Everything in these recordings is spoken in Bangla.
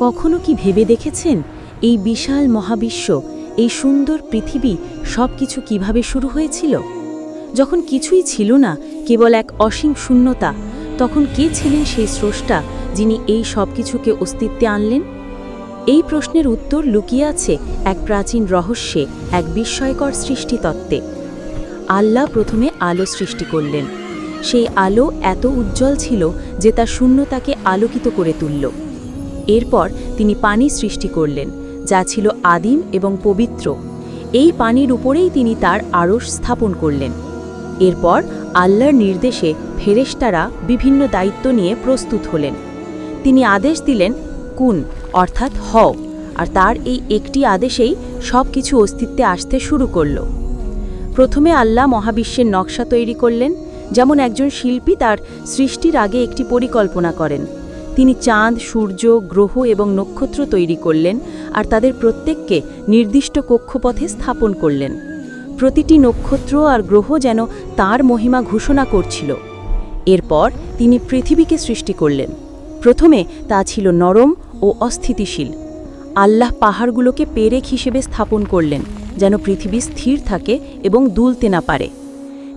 কখনো কি ভেবে দেখেছেন এই বিশাল মহাবিশ্ব, এই সুন্দর পৃথিবী সবকিছু কিভাবে শুরু হয়েছিল? যখন কিছুই ছিল না, কেবল এক অসীম শূন্যতা, তখন কে ছিলেন সেই স্রষ্টা যিনি এই সবকিছুকে অস্তিত্বে আনলেন? এই প্রশ্নের উত্তর লুকিয়ে আছে এক প্রাচীন রহস্যে, এক বিস্ময়কর সৃষ্টিতত্ত্বে। আল্লাহ প্রথমে আলো সৃষ্টি করলেন। সেই আলো এত উজ্জ্বল ছিল যে তা শূন্যতাকে আলোকিত করে তুলল। এরপর তিনি পানি সৃষ্টি করলেন, যা ছিল আদিম এবং পবিত্র। এই পানির উপরেই তিনি তার আরশ স্থাপন করলেন। এরপর আল্লাহর নির্দেশে ফেরেশতারা বিভিন্ন দায়িত্ব নিয়ে প্রস্তুত হলেন। তিনি আদেশ দিলেন, কুন অর্থাৎ হও, আর তার এই একটি আদেশেই সব কিছু অস্তিত্বে আসতে শুরু করল। প্রথমে আল্লাহ মহাবিশ্বের নকশা তৈরি করলেন, যেমন একজন শিল্পী তার সৃষ্টির আগে একটি পরিকল্পনা করেন। তিনি চাঁদ, সূর্য, গ্রহ এবং নক্ষত্র তৈরি করলেন, আর তাদের প্রত্যেককে নির্দিষ্ট কক্ষপথে স্থাপন করলেন। প্রতিটি নক্ষত্র আর গ্রহ যেন তার মহিমা ঘোষণা করছিল। এরপর তিনি পৃথিবীকে সৃষ্টি করলেন। প্রথমে তা ছিল নরম ও অস্থিতিশীল। আল্লাহ পাহাড়গুলোকে পেরেক হিসেবে স্থাপন করলেন, যেন পৃথিবী স্থির থাকে এবং দুলতে না পারে।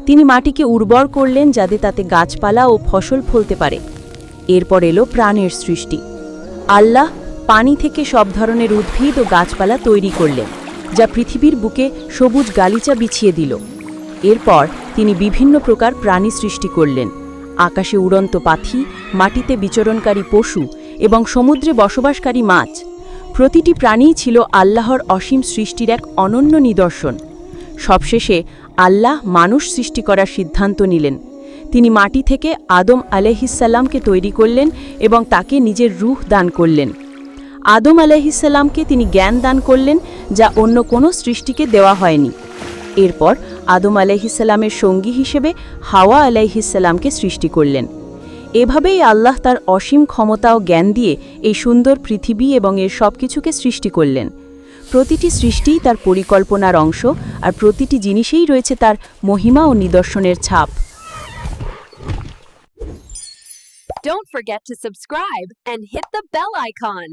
তিনি মাটিকে উর্বর করলেন, যাতে তাতে গাছপালা ও ফসল ফলতে পারে। এরপর এলো প্রাণের সৃষ্টি। আল্লাহ পানি থেকে সব ধরনের উদ্ভিদ ও গাছপালা তৈরি করলেন, যা পৃথিবীর বুকে সবুজ গালিচা বিছিয়ে দিল। এরপর তিনি বিভিন্ন প্রকার প্রাণী সৃষ্টি করলেন, আকাশে উড়ন্ত পাখি, মাটিতে বিচরণকারী পশু এবং সমুদ্রে বসবাসকারী মাছ। প্রতিটি প্রাণীই ছিল আল্লাহর অসীম সৃষ্টির এক অনন্য নিদর্শন। সবশেষে আল্লাহ মানুষ সৃষ্টি করার সিদ্ধান্ত নিলেন। তিনি মাটি থেকে আদম আলাইহিসসালামকে তৈরি করলেন এবং তাকে নিজের রূহ দান করলেন। আদম আলাইহিসসালামকে তিনি জ্ঞান দান করলেন, যা অন্য কোনো সৃষ্টিকে দেওয়া হয়নি। এরপর আদম আলাইহিসসালামের সঙ্গী হিসেবে হাওয়া আলাইহিসসালামকে সৃষ্টি করলেন। এভাবেই আল্লাহ তার অসীম ক্ষমতা ও জ্ঞান দিয়ে এই সুন্দর পৃথিবী এবং এর সব কিছুকে সৃষ্টি করলেন। প্রতিটি সৃষ্টিই তার পরিকল্পনার অংশ, আর প্রতিটি জিনিসেই রয়েছে তার মহিমা ও নিদর্শনের ছাপ। Don't forget to subscribe and hit the bell icon.